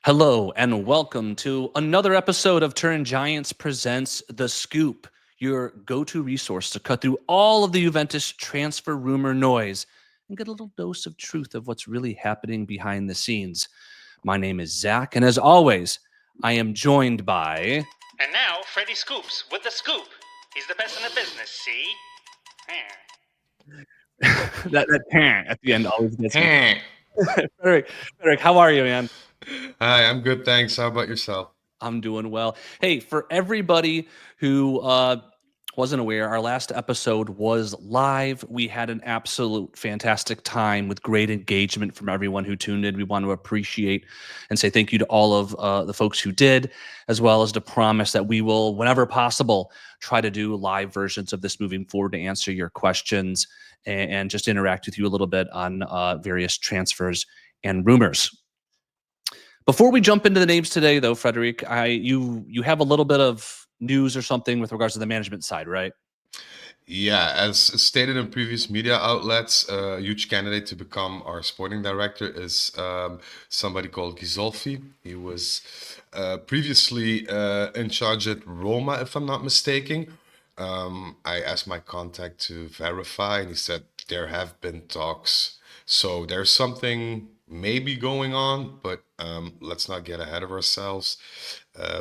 Hello and welcome to another episode of Turn Giants Presents The Scoop, your go-to resource to cut through all of the Juventus transfer rumor noise and get a little dose of truth of what's really happening behind the scenes. My name is Zach, and as always, I am joined by... And now, Freddie Scoops with the scoop. He's the best in the business, see? that at the end always gets me. Frederick, how are you, man? Hi, I'm good, thanks. How about yourself? I'm doing well. Hey, for everybody who wasn't aware, our last episode was live. We had an absolute fantastic time with great engagement from everyone who tuned in. We want to appreciate and say thank you to all of the folks who did, as well as to promise that we will, whenever possible, try to do live versions of this moving forward to answer your questions and just interact with you a little bit on various transfers and rumors. Before we jump into the names today, though, Frederick, you have a little bit of news or something with regards to the management side, right? Yeah, as stated in previous media outlets, a huge candidate to become our sporting director is somebody called Ghisolfi. He was previously in charge at Roma, if I'm not mistaken. I asked my contact to verify, and he said there have been talks. So there's something maybe going on, but let's not get ahead of ourselves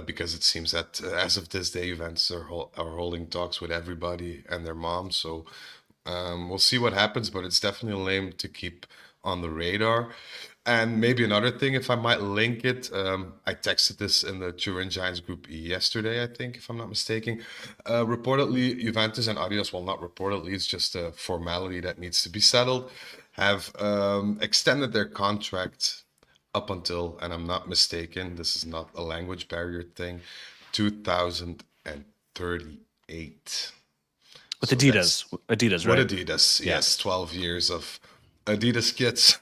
because it seems that as of this day, Juventus are holding talks with everybody and their mom. So we'll see what happens, but it's definitely a name to keep on the radar. And maybe another thing, if I might link it, I texted this in the Turin Giants group yesterday, I think, if I'm not mistaken. Reportedly, Juventus and Adidas, well, not reportedly, it's just a formality that needs to be settled, have extended their contract up until, and I'm not mistaken, this is not a language barrier thing, 2038. With So Adidas, right? with Adidas, Yeah. yes, 12 years of Adidas kits.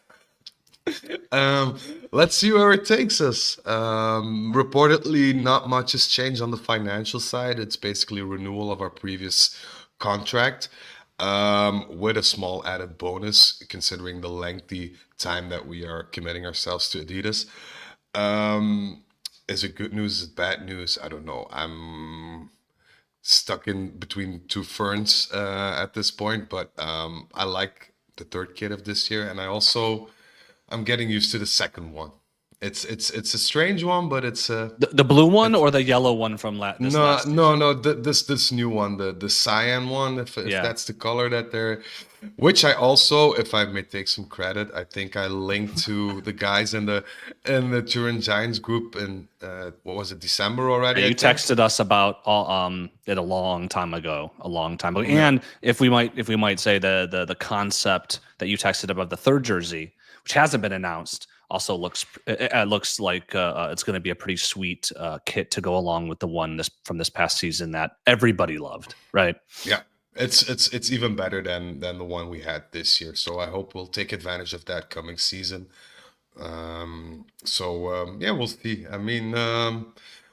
Let's see where it takes us. Reportedly, not much has changed on the financial side. It's basically a renewal of our previous contract, with a small added bonus considering the lengthy time that we are committing ourselves to Adidas. Is it good news? Is it bad news? I don't know. I'm stuck in between two ferns at this point, but I like the third kit of this year, and I'm getting used to the second one. It's a strange one, but it's The blue one or the yellow one from this no last no no this new one, the cyan one, if Yeah. that's the color that they're, which I also, if I may take some credit, I think I linked to the guys in the Turin Giants group in what was it, December already? Yeah, I you think. texted us about it a long time ago, Yeah. and if we might say the concept that you texted about the third jersey, which hasn't been announced, also looks like it's going to be a pretty sweet kit to go along with the one from this past season that everybody loved, right? Yeah, it's even better than the one we had this year. So I hope we'll take advantage of that coming season. Yeah, we'll see. I mean,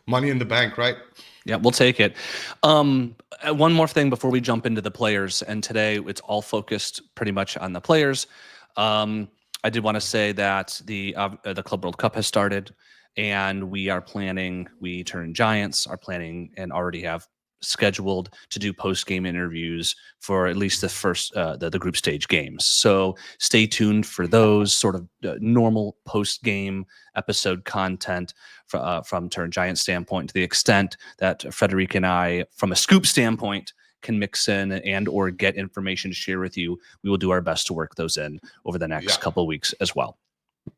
money in the bank, right? Yeah, we'll take it. One more thing before we jump into the players, and today it's all focused pretty much on the players. I did want to say that the Club World Cup has started, and we Turn Giants are planning and already have scheduled to do post-game interviews for at least the first the group stage games. So stay tuned for those sort of normal post-game episode content from Turn Giant standpoint, to the extent that Frederick and I, from a scoop standpoint, can mix in and or get information to share with you. We will do our best to work those in over the next couple of weeks as well.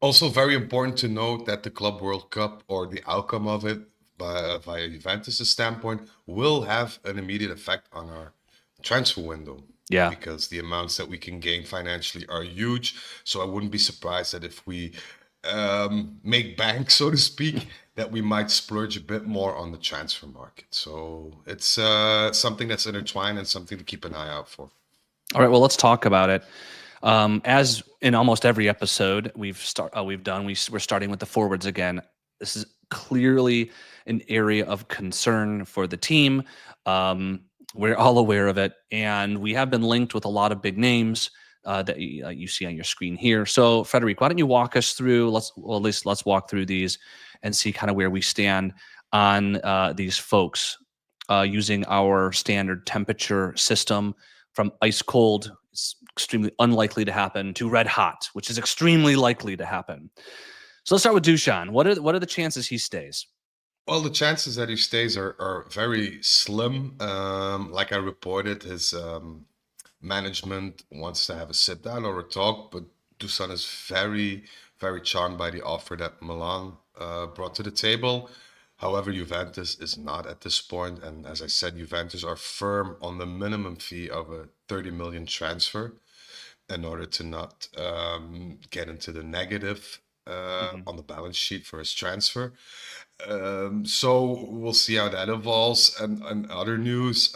Also, very important to note that the Club World Cup, or the outcome of it, via Juventus' standpoint, will have an immediate effect on our transfer window. Yeah. Because the amounts that we can gain financially are huge. So I wouldn't be surprised that if we make bank, so to speak, that we might splurge a bit more on the transfer market. So it's something that's intertwined and something to keep an eye out for. All right, well, let's talk about it. As in almost every episode we're starting with the forwards again. This is clearly an area of concern for the team. We're all aware of it, and we have been linked with a lot of big names that you see on your screen here. So, Frederic, why don't you walk us through? Let's walk through these and see kind of where we stand on these folks using our standard temperature system from ice cold. It's extremely unlikely to happen to red hot, which is extremely likely to happen. So let's start with Dusan. What are the chances he stays? Well, the chances that he stays are very slim. Like I reported, his management wants to have a sit down or a talk, but Dusan is very, very charmed by the offer that Milan brought to the table. However, Juventus is not at this point, and as I said, Juventus are firm on the minimum fee of a 30 million transfer in order to not get into the negative Mhm. on the balance sheet for his transfer. So we'll see how that evolves. And other news,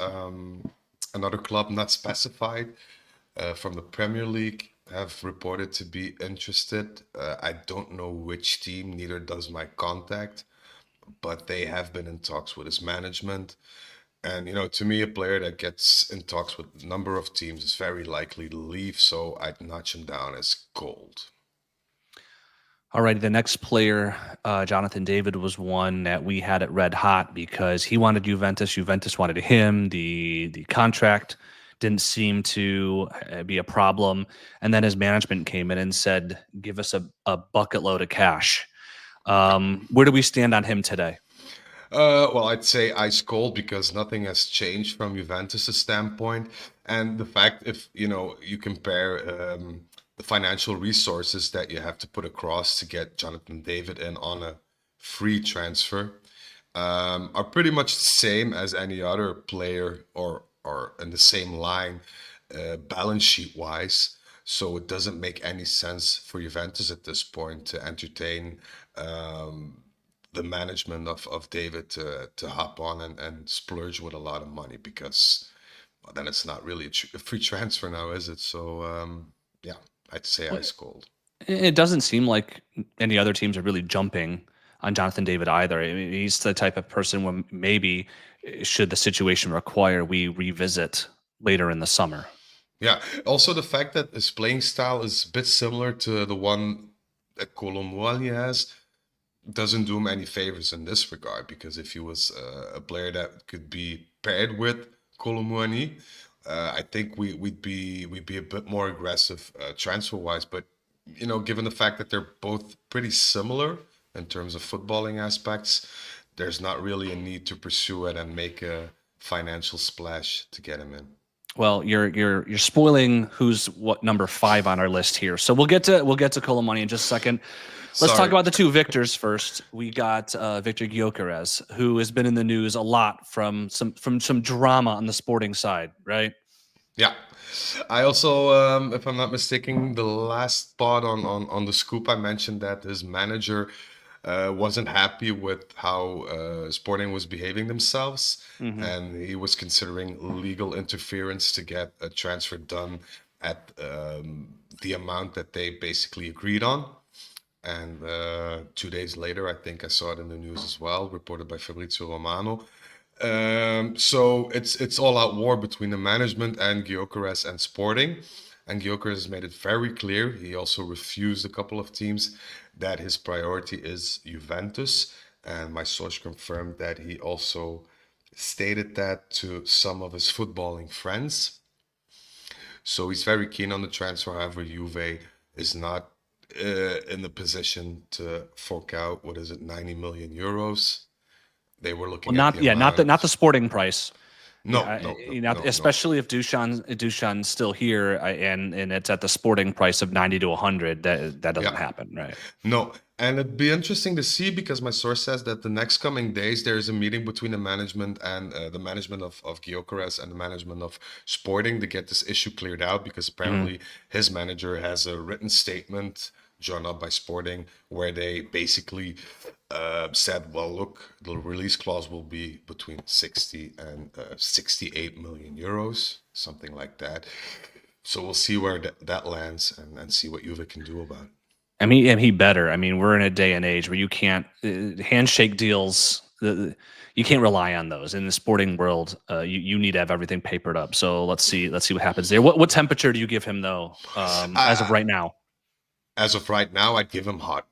another club not specified from the Premier League have reported to be interested. I don't know which team, neither does my contact, but they have been in talks with his management. And to me, a player that gets in talks with a number of teams is very likely to leave. So I'd notch him down as gold. All righty, the next player, Jonathan David, was one that we had it red hot because he wanted Juventus. Juventus wanted him. The contract didn't seem to be a problem, and then his management came in and said, "Give us a bucket load of cash." Where do we stand on him today? Well, I'd say ice cold because nothing has changed from Juventus' standpoint. And the fact, if you compare the financial resources that you have to put across to get Jonathan David in on a free transfer, are pretty much the same as any other player or in the same line, balance sheet wise. So it doesn't make any sense for Juventus at this point to entertain the management of David to hop on and splurge with a lot of money because well, then it's not really a free transfer now, is it? So yeah, I'd say Well, ice cold. it doesn't seem like any other teams are really jumping on Jonathan David either. I mean, he's the type of person when maybe, should the situation require, we revisit later in the summer. Yeah. Also, the fact that his playing style is a bit similar to the one that Colomboigny has doesn't do him any favors in this regard because if he was a player that could be paired with Colomboigny, I think we'd be a bit more aggressive transfer wise. But given the fact that they're both pretty similar in terms of footballing aspects, there's not really a need to pursue it and make a financial splash to get him in. Well, you're spoiling who's what number 5 on our list here. So we'll get to Colomani in just a second. Let's talk Sorry. about the two victors first. We got Victor Gyökeres, who has been in the news a lot from some drama on the Sporting side, right? Yeah. I also, if I'm not mistaken, the last spot on the scoop, I mentioned that his manager wasn't happy with how Sporting was behaving themselves, Hmm. and he was considering legal interference to get a transfer done at the amount that they basically agreed on. And 2 days later, I think I saw it in the news as well, reported by Fabrizio Romano. So it's all out war between the management and Gyökeres and Sporting. And Gyökeres has made it very clear. He also refused a couple of teams that his priority is Juventus. And my source confirmed that he also stated that to some of his footballing friends. So he's very keen on the transfer. However, Juve is not in the position to fork out, what is it, 90 million euros. They were Well, looking at the not the amount. Sporting price. No, no, no, no, no. Especially if Dushan's still here and it's at the Sporting price of 90 to 100, that doesn't Yeah, happen, right? no. And it'd be interesting to see because my source says that the next coming days there's a meeting between the management and the management of Gyökeres and the management of Sporting to get this issue cleared out because Mhm. apparently his manager has a written statement drawn up by Sporting where they basically said, well, look, the release clause will be between 60 and 68 million euros, something like that. So we'll see where that lands and see what Juve can do about it. And he better. I mean, we're in a day and age where you can't handshake deals you can't rely on those in the sporting world. You need to have everything papered up. So let's see what happens there. What temperature do you give him though? As of Uh, right now. as of right now, I'd give him hot.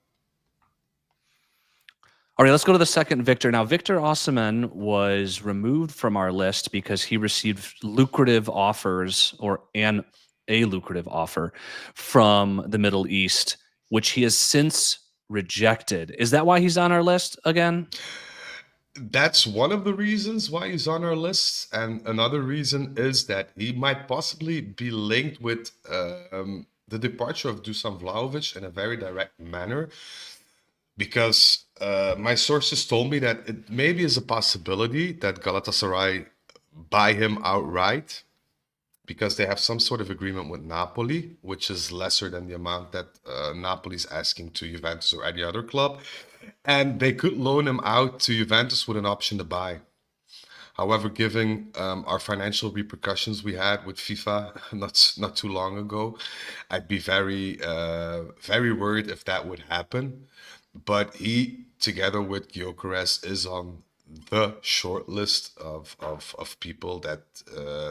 All right, let's go to the second Victor. Now, Victor Osimhen was removed from our list because he received lucrative offers and a lucrative offer from the Middle East, which he has since rejected. Is that why he's on our list again? That's one of the reasons why he's on our list, and another reason is that he might possibly be linked with the departure of Dusan Vlahovic in a very direct manner. Because my sources told me that it maybe is a possibility that Galatasaray buy him outright because they have some sort of agreement with Napoli, which is lesser than the amount that Napoli's asking to Juventus or any other club. And they could loan him out to Juventus with an option to buy. However, given our financial repercussions we had with FIFA not too long ago, I'd be very worried if that would happen. But he, together with Gyökeres, is on the short list of people that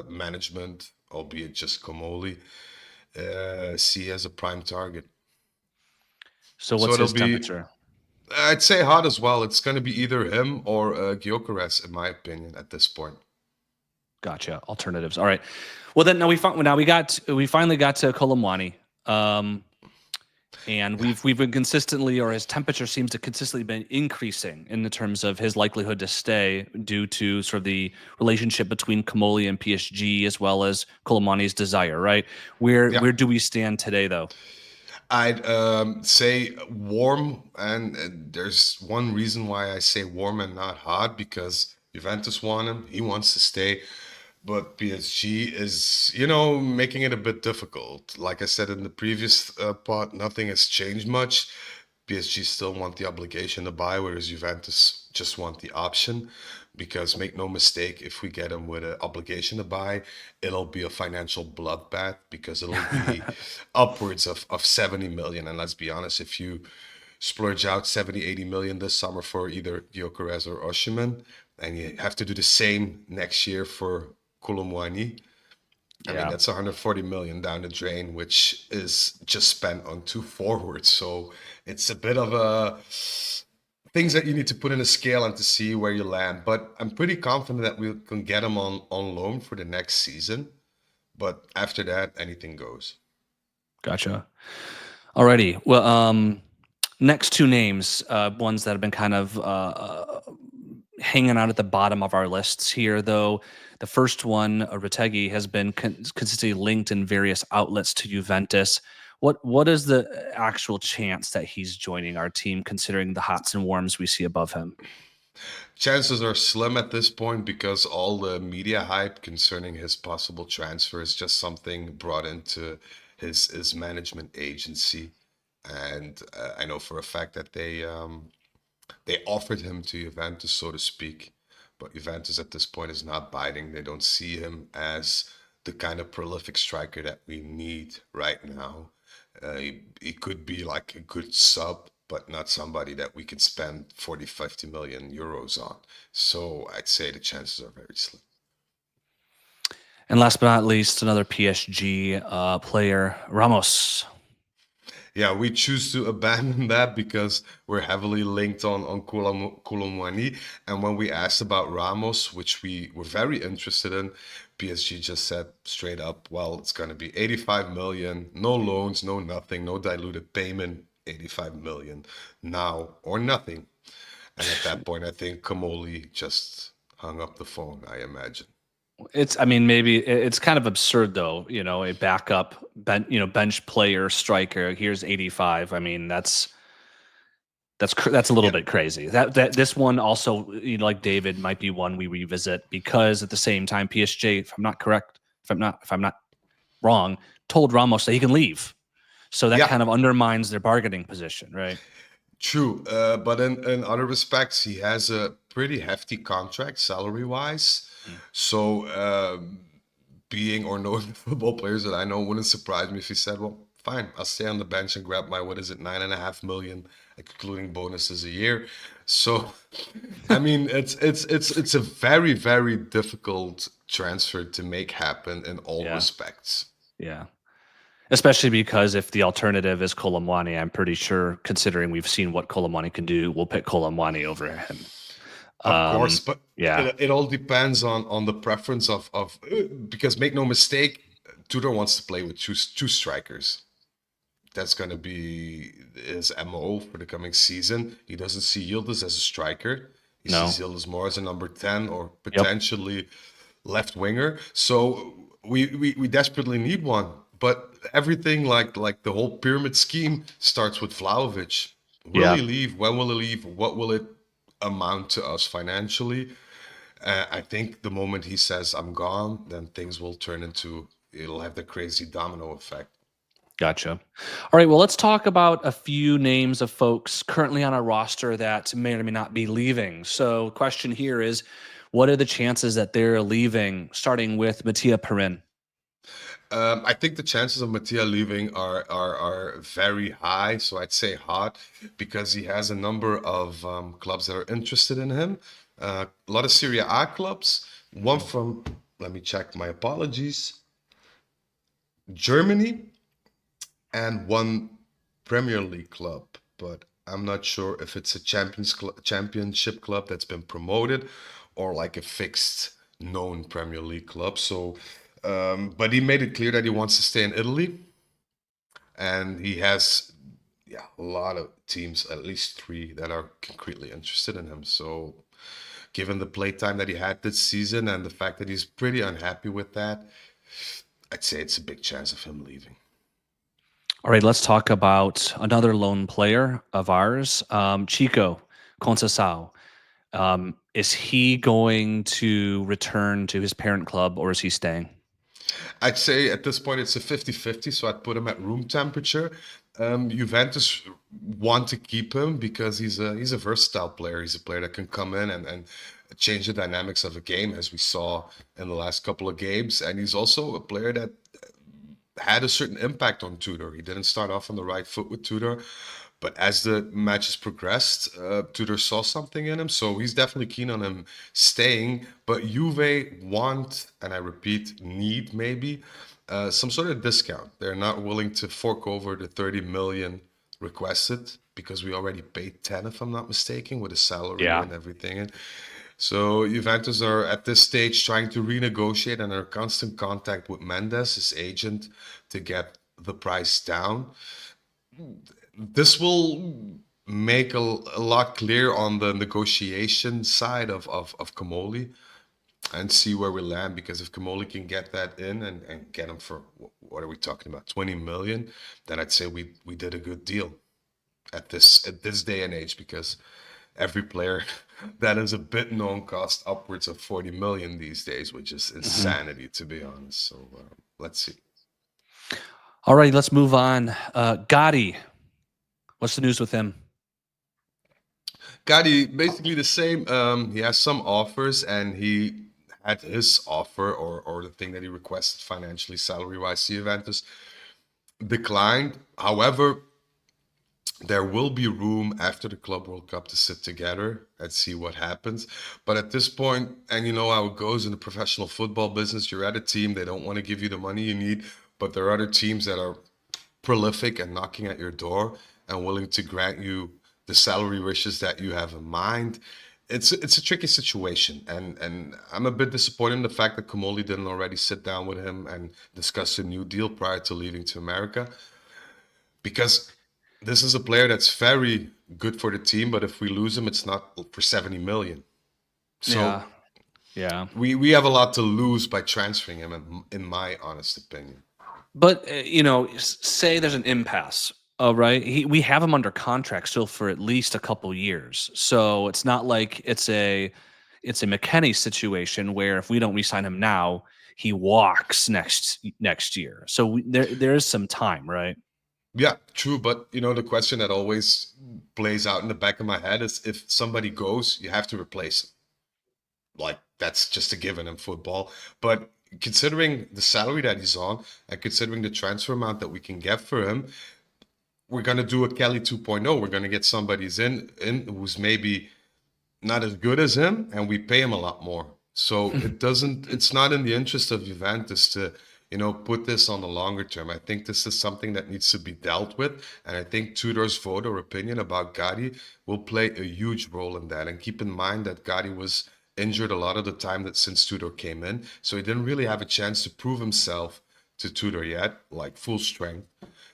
management, albeit just Comoli, see as a prime target. So So what's it'll his be, temperature? I'd say hot as well. It's going to be either him or Gyökeres, in my opinion, at this point. Gotcha. Alternatives. All right. Well, then we finally got to Kolomwani. And we've been consistently, or his temperature seems to consistently been increasing in the terms of his likelihood to stay due to sort of the relationship between Comoli and PSG, as well as Kolomani's desire, right? Where do we stand today, though? I'd say warm, and there's one reason why I say warm and not hot, because Juventus want him, he wants to stay, but PSG is, making it a bit difficult. Like I said in the previous part, nothing has changed much. PSG still want the obligation to buy, whereas Juventus just want the option. Because make no mistake, if we get him with an obligation to buy, it'll be a financial bloodbath because it'll be upwards of 70 million. And let's be honest, if you splurge out 70, 80 million this summer for either Gyökeres or Osimhen, and you have to do the same next year for Kolomwani, I mean, that's 140 million down the drain, which is just spent on two forwards. So it's a bit of a things that you need to put in a scale and to see where you land. But I'm pretty confident that we can get him on loan for the next season. But after that, anything goes. Gotcha. Alrighty. Well, next two names, ones that have been kind of hanging out at the bottom of our lists here, though. The first one, Retegui, has been consistently linked in various outlets to Juventus. What is the actual chance that he's joining our team, considering the hots and warms we see above him? Chances are slim at this point because all the media hype concerning his possible transfer is just something brought into his management agency. And I know for a fact that they offered him to Juventus, so to speak. But Juventus at this point is not biting. They don't see him as the kind of prolific striker that we need right now. He could be like a good sub, but not somebody that we could spend 40, 50 million euros on. So I'd say the chances are very slim. And last but not least, another PSG player, Ramos. Yeah, we choose to abandon that because we're heavily linked on Kolomwani. And when we asked about Ramos, which we were very interested in, PSG just said straight up, well, it's going to be 85 million, no loans, no nothing, no diluted payment, 85 million now or nothing. And at that point, I think Comoli just hung up the phone, I imagine. Maybe it's kind of absurd though, a backup bench player striker. Here's 85. I mean, that's a little bit crazy. That this one also, like David, might be one we revisit because at the same time, PSG, if I'm not wrong, told Ramos that he can leave. So that kind of undermines their bargaining position, right? True, but in other respects, he has a pretty hefty contract salary-wise. So being or knowing the football players that I know, wouldn't surprise me if he said, well, fine, I'll stay on the bench and grab my, what is it, 9.5 million, including bonuses a year. So, I mean, it's a very, very difficult transfer to make happen in all Yeah. respects. Yeah. Especially because if the alternative is Kolomwani, I'm pretty sure, considering we've seen what Kolomwani can do, we'll pick Kolomwani over him. Of course, but Yeah. it all depends on the preference of because make no mistake, Tudor wants to play with two strikers. That's going to be his MO for the coming season. He doesn't see Yildiz as a striker. He No. sees Yildiz more as a number 10 or Yep. potentially left winger. So we desperately need one. But everything like the whole pyramid scheme starts with Vlahovic. Will Yeah. he leave? When will he leave? What will it amount to us financially? I think the moment he says I'm gone, then things will turn into, it'll have the crazy domino effect. Gotcha. All right. Well, let's talk about a few names of folks currently on our roster that may or may not be leaving. So, question here is, what are the chances that they're leaving? Starting with Mattia Perin. I think the chances of Mattia leaving are very high. So I'd say hot because he has a number of clubs that are interested in him. A lot of Serie A clubs. One from, let me check, my apologies, Germany, and one Premier League club. But I'm not sure if it's a championship club that's been promoted or like a fixed known Premier League club. So, but he made it clear that he wants to stay in Italy, and he has, yeah, a lot of teams, at least 3, that are concretely interested in him. So, given the playtime that he had this season and the fact that he's pretty unhappy with that, I'd say it's a big chance of him leaving. All right. Let's talk about another lone player of ours, Chico Conceição. Is he going to return to his parent club or is he staying? I'd say at this point it's a 50-50, so I'd put him at room temperature. Juventus want to keep him because he's a versatile player. He's a player that can come in and change the dynamics of a game, as we saw in the last couple of games. And he's also a player that had a certain impact on Tudor. He didn't start off on the right foot with Tudor, but as the matches progressed, Tudor saw something in him, so he's definitely keen on him staying. But Juve want, and I repeat, need maybe some sort of discount. They're not willing to fork over the 30 million requested because we already paid 10, if I'm not mistaken, with a salary Yeah. and everything. And so Juventus are at this stage trying to renegotiate and are in constant contact with Mendes, his agent, to get the price down. This will make a lot clear on the negotiation side of Kamoli and see where we land, because if Kamoli can get that in and get him for, what are we talking about, 20 million, then I'd say we did a good deal at this day and age, because every player that is a bit known costs upwards of 40 million these days, which is insanity, to be honest. So let's see. All right. Let's move on. Gotti. What's the news with him? Gotti, basically the same. He has some offers, and he had his offer or the thing that he requested financially, salary-wise, to Juventus declined. However, there will be room after the Club World Cup to sit together and see what happens. But at this point, and you know how it goes in the professional football business, you're at a team, they don't want to give you the money you need, but there are other teams that are prolific and knocking at your door and willing to grant you the salary wishes that you have in mind. It's a tricky situation, and I'm a bit disappointed in the fact that Kamoli didn't already sit down with him and discuss a new deal prior to leaving to America, because this is a player that's very good for the team, but if we lose him, it's not for 70 million. So Yeah. we have a lot to lose by transferring him, in my honest opinion. But say there's an impasse. Right. We have him under contract still for at least a couple years. So it's not like it's a McKennie situation where if we don't re-sign him now, he walks next year. So there is some time, right? Yeah, true. But the question that always plays out in the back of my head is, if somebody goes, you have to replace him. Like, that's just a given in football. But considering the salary that he's on and considering the transfer amount that we can get for him, we're going to do a Kelly 2.0. We're going to get somebody's in who's maybe not as good as him, and we pay him a lot more. So it's not in the interest of Juventus to, put this on the longer term. I think this is something that needs to be dealt with. And I think Tudor's vote or opinion about Gotti will play a huge role in that. And keep in mind that Gotti was injured a lot of the time that since Tudor came in. So he didn't really have a chance to prove himself to Tudor yet, like full strength.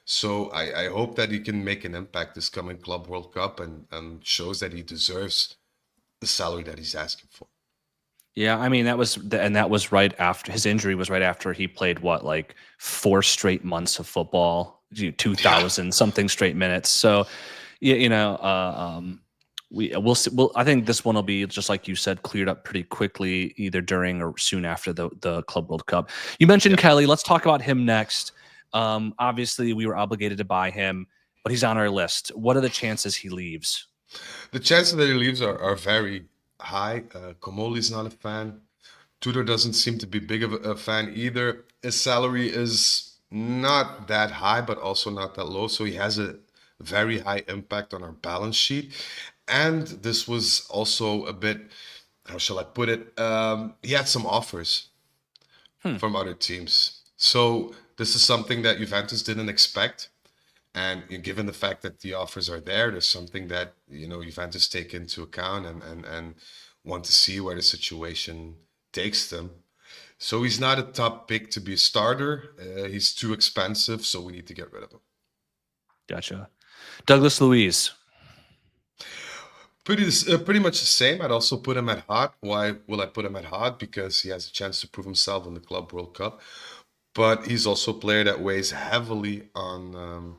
So I hope that he can make an impact this coming Club World Cup and shows that he deserves the salary that he's asking for. Yeah, I mean that was right after his injury was right after he played like 4 straight months of football, 2,000 something straight minutes. So, we'll see. I think this one will be, just like you said, cleared up pretty quickly, either during or soon after the Club World Cup. You mentioned Kelly. Let's talk about him next. Obviously, we were obligated to buy him, but he's on our list. What are the chances he leaves? The chances that he leaves are very high. Comoli's not a fan. Tudor doesn't seem to be big of a fan either. His salary is not that high, but also not that low. So he has a very high impact on our balance sheet. And this was also a bit, how shall I put it? He had some offers from other teams. So this is something that Juventus didn't expect. And given the fact that the offers are there, there's something that, Juventus take into account and want to see where the situation takes them. So he's not a top pick to be a starter. He's too expensive, so we need to get rid of him. Gotcha. Douglas Luiz. Pretty much the same. I'd also put him at hot. Why will I put him at hot? Because he has a chance to prove himself in the Club World Cup. But he's also a player that weighs heavily on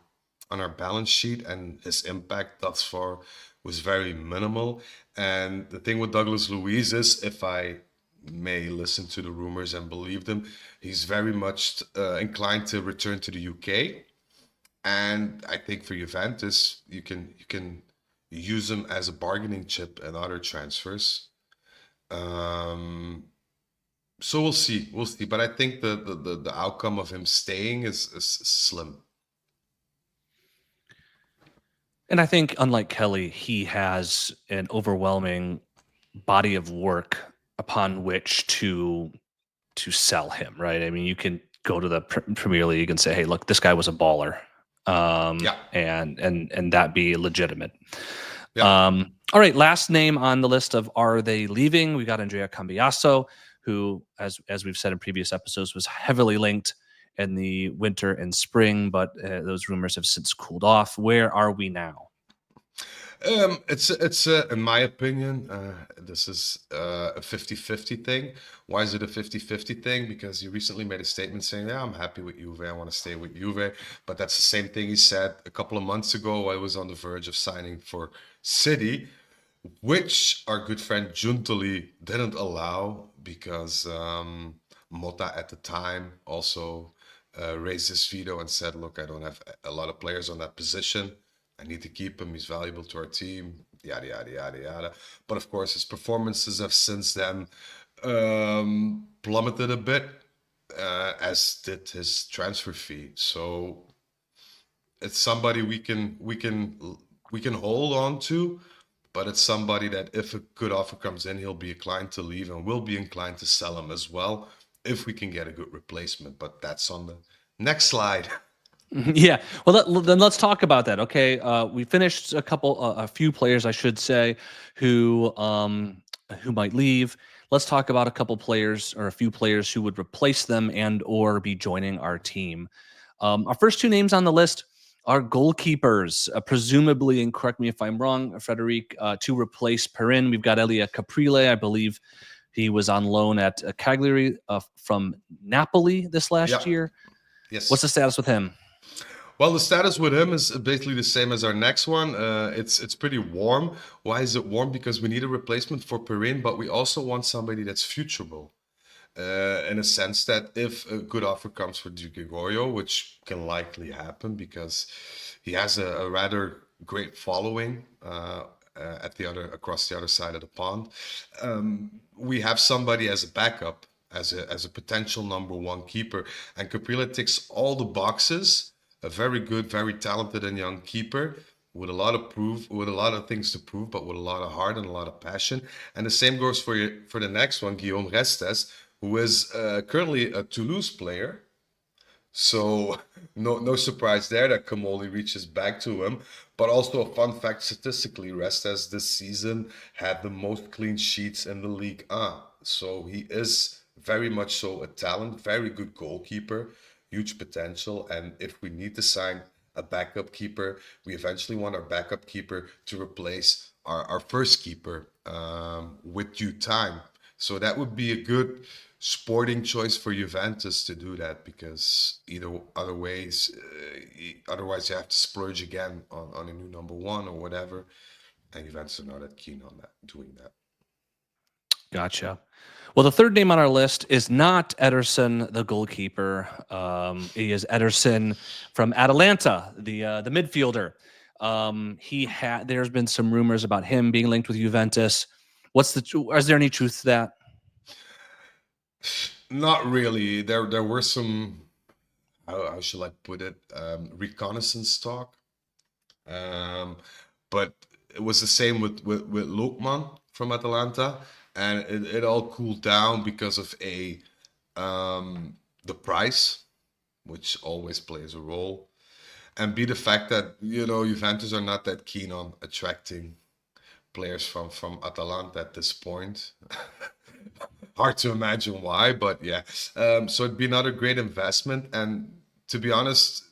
our balance sheet, and his impact thus far was very minimal. And the thing with Douglas Luiz is, if I may listen to the rumors and believe them, he's very much inclined to return to the UK. And I think for Juventus, you can use him as a bargaining chip in other transfers. So we'll see, But I think the outcome of him staying is slim. And I think, unlike Kelly, he has an overwhelming body of work upon which to sell him, right? I mean, you can go to the Premier League and say, "Hey, look, this guy was a baller," and that be legitimate. Yeah. All right, last name on the list of are they leaving? We got Andrea Cambiaso, who, as we've said in previous episodes, was heavily linked in the winter and spring, but those rumors have since cooled off. Where are we now? It's in my opinion, this is a 50-50 thing. Why is it a 50-50 thing? Because he recently made a statement saying, "Yeah, I'm happy with Juve. I want to stay with Juve." But that's the same thing he said a couple of months ago. I was on the verge of signing for City, which our good friend Giuntoli didn't allow because Motta at the time also raised his veto and said, "Look, I don't have a lot of players on that position. I need to keep him. He's valuable to our team, yada, yada, yada, yada." But of course, his performances have since then plummeted a bit, as did his transfer fee. So it's somebody we can hold on to, but it's somebody that if a good offer comes in, he'll be inclined to leave, and we'll be inclined to sell him as well if we can get a good replacement. But that's on the next slide. Yeah. Well, then let's talk about that. Okay. We finished a few players, I should say, who might leave. Let's talk about a couple players or a few players who would replace them and or be joining our team. Our first two names on the list are goalkeepers, presumably, and correct me if I'm wrong, Frederic, to replace Perin. We've got Elia Caprile. I believe he was on loan at Cagliari from Napoli this last year. Yes. What's the status with him? Well, the status with him is basically the same as our next one. It's pretty warm. Why is it warm? Because we need a replacement for Perin, but we also want somebody that's futurable. In a sense that if a good offer comes for Di Gregorio, which can likely happen because he has a rather great following across the other side of the pond, we have somebody as a backup as a potential number one keeper. And Caprile ticks all the boxes. A very good, very talented and young keeper with a lot of things to prove, but with a lot of heart and a lot of passion. And the same goes for the next one, Guillaume Restes, who is currently a Toulouse player. So no surprise there that Kamoli reaches back to him. But also a fun fact statistically, Restes this season had the most clean sheets in the League 1. So he is very much so a talent, very good goalkeeper, huge potential. And if we need to sign a backup keeper, we eventually want our backup keeper to replace our first keeper with due time. So that would be a good sporting choice for Juventus to do that, because otherwise you have to splurge again on a new number one or whatever, and Juventus are not that keen on doing that. Gotcha. Well, the third name on our list is not Ederson, the goalkeeper. He is Ederson from Atalanta, the midfielder. There's been some rumors about him being linked with Juventus. Is there any truth to that? Not really. There were some, how should I put it, reconnaissance talk, but it was the same with Lookman from Atalanta, and it all cooled down because of the price, which always plays a role, and the fact that Juventus are not that keen on attracting players from Atalanta at this point. Hard to imagine why, but yeah. So it'd be another great investment. And to be honest,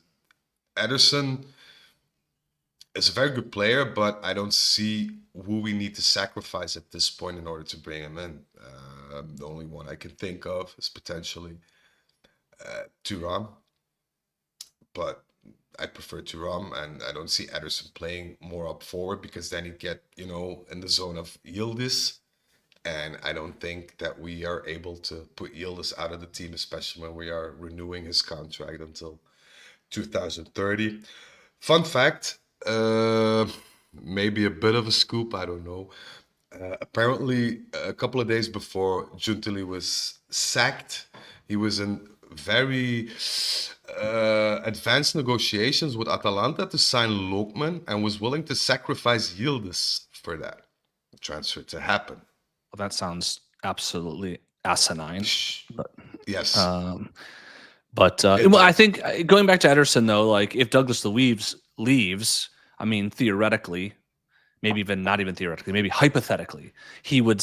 Ederson is a very good player, but I don't see who we need to sacrifice at this point in order to bring him in. The only one I can think of is potentially Thuram, but I prefer Thuram, and I don't see Ederson playing more up forward, because then he'd get, in the zone of Yildiz. And I don't think that we are able to put Yildiz out of the team, especially when we are renewing his contract until 2030. Fun fact, maybe a bit of a scoop, I don't know. Apparently, a couple of days before Giuntoli was sacked, he was in very advanced negotiations with Atalanta to sign Lookman, and was willing to sacrifice Yildiz for that transfer to happen. Well, that sounds absolutely asinine. But yes. Well, I think going back to Ederson though, like if Douglas Luiz leaves, I mean theoretically, maybe even not even theoretically, maybe hypothetically, he would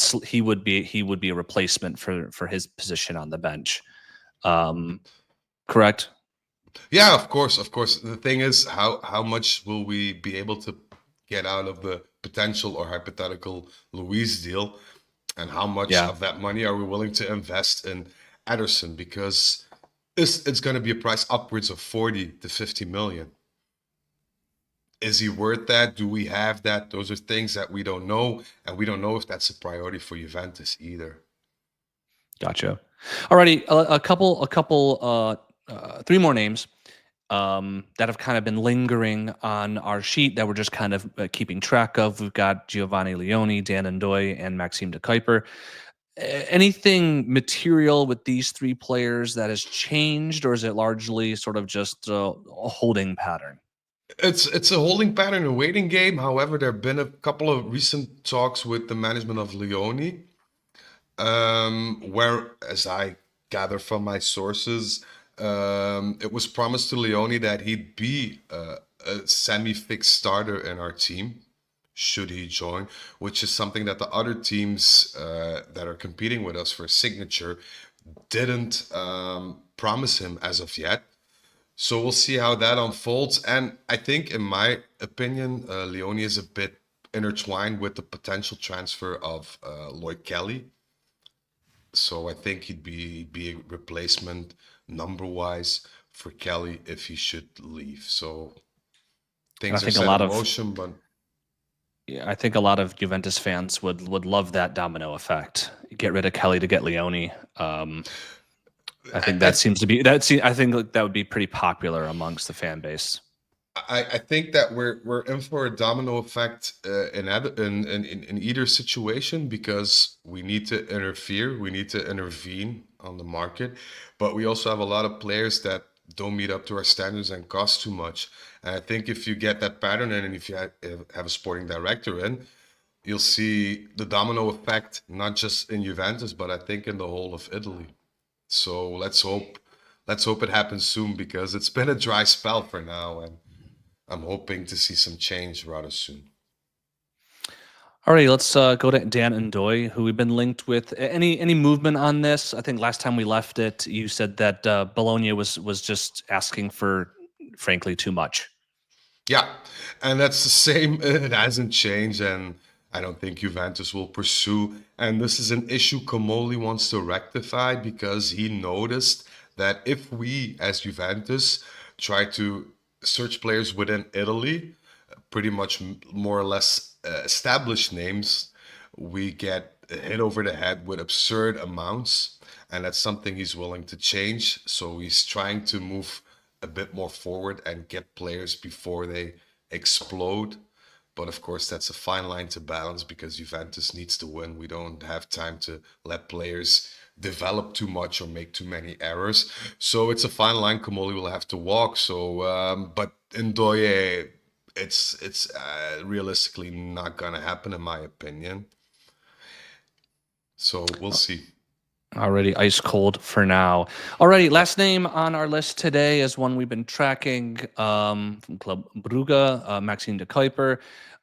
be a replacement for his position on the bench. Correct? Yeah, of course. The thing is, how much will we be able to get out of the potential or hypothetical Luiz deal? And how much of that money are we willing to invest in Ederson? Because it's going to be a price upwards of 40 to 50 million. Is he worth that? Do we have that? Those are things that we don't know. And we don't know if that's a priority for Juventus either. Gotcha. Alrighty, a couple, three more names that have kind of been lingering on our sheet that we're just kind of keeping track of. We've got Giovanni Leone, Dan Ndoye, and Maxime de Kuiper. Anything material with these three players that has changed, or is it largely sort of just a holding pattern? It's a holding pattern, a waiting game. However, there have been a couple of recent talks with the management of Leone, where, as I gather from my sources, it was promised to Leone that he'd be a semi-fixed starter in our team should he join, which is something that the other teams that are competing with us for signature didn't promise him as of yet. So we'll see how that unfolds. And I think, in my opinion, Leone is a bit intertwined with the potential transfer of Lloyd Kelly. So I think he'd be a replacement number-wise for Kelly if he should leave. So things are set in motion, but yeah, I think a lot of Juventus fans would love that domino effect. Get rid of Kelly to get Leone. I think I think that would be pretty popular amongst the fan base. I think that we're in for a domino effect in either situation, because we need to intervene on the market, but we also have a lot of players that don't meet up to our standards and cost too much. And I think if you get that pattern in, and if you have a sporting director in, you'll see the domino effect, not just in Juventus, but I think in the whole of Italy. So let's hope it happens soon, because it's been a dry spell for now, and I'm hoping to see some change rather soon. All right, let's go to Dan and Doy, who we've been linked with. Any movement on this? I think last time we left it, you said that Bologna was just asking for, frankly, too much. Yeah, and that's the same. It hasn't changed, and I don't think Juventus will pursue. And this is an issue Comoli wants to rectify, because he noticed that if we, as Juventus, try to search players within Italy, pretty much more or less established names, we get hit over the head with absurd amounts, and that's something he's willing to change. So he's trying to move a bit more forward and get players before they explode. But of course, that's a fine line to balance, because Juventus needs to win. We don't have time to let players develop too much or make too many errors. So it's a fine line Comoli will have to walk. So, but in Doye, it's realistically not gonna happen, in my opinion. So we'll see. Already ice cold for now. Alrighty, last name on our list today is one we've been tracking from Club Brugge, Maxime de Kuiper.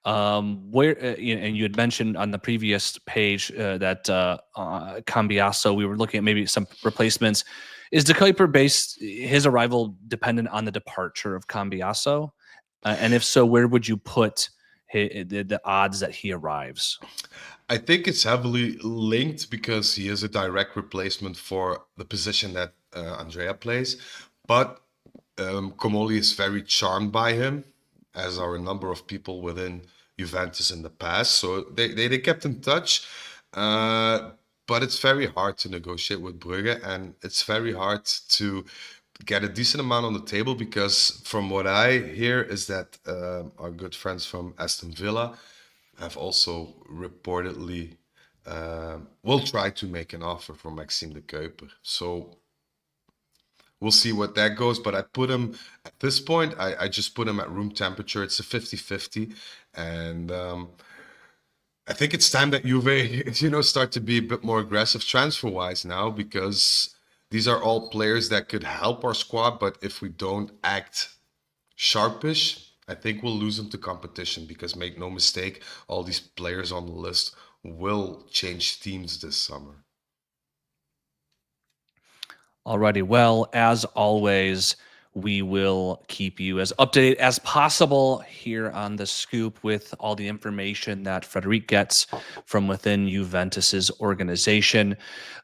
And you had mentioned on the previous page that Cambiasso, we were looking at maybe some replacements. Is de Kuiper based his arrival dependent on the departure of Cambiasso? And if so, where would you put the odds that he arrives? I think it's heavily linked, because he is a direct replacement for the position that Andrea plays. But Comoli is very charmed by him, as are a number of people within Juventus in the past. So they kept in touch. But it's very hard to negotiate with Brugge, and it's very hard to get a decent amount on the table, because from what I hear is that our good friends from Aston Villa have also reportedly will try to make an offer for Maxime de Kuiper. So we'll see what that goes. But I put him at this point, I just put him at room temperature. It's a 50-50. And I think it's time that Juve, start to be a bit more aggressive transfer-wise now, because these are all players that could help our squad. But if we don't act sharpish, I think we'll lose them to competition, because make no mistake, all these players on the list will change teams this summer. Alrighty, well, as always, we will keep you as updated as possible here on The Scoop with all the information that Frederic gets from within Juventus's organization.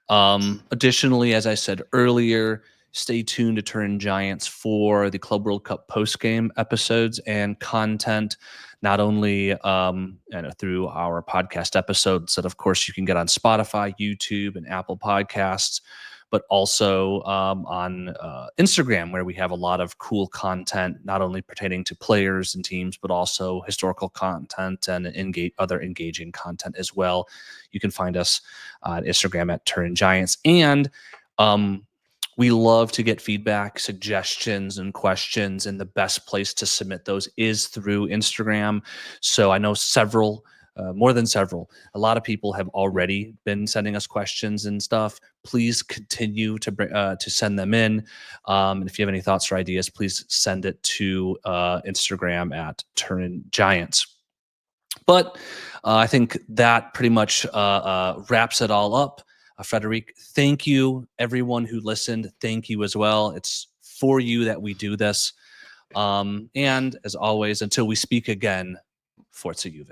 Additionally, as I said earlier, stay tuned to Turin Giants for the Club World Cup postgame episodes and content, not only through our podcast episodes that, of course, you can get on Spotify, YouTube, and Apple Podcasts, but also on Instagram, where we have a lot of cool content, not only pertaining to players and teams, but also historical content and other engaging content as well. You can find us on Instagram at Turin Giants. And we love to get feedback, suggestions, and questions, and the best place to submit those is through Instagram. So I know more than several. A lot of people have already been sending us questions and stuff. Please continue to send them in. And if you have any thoughts or ideas, please send it to Instagram at Turin Giants. But I think that pretty much wraps it all up. Frederic, thank you. Everyone who listened, thank you as well. It's for you that we do this. And as always, until we speak again, Forza Juve.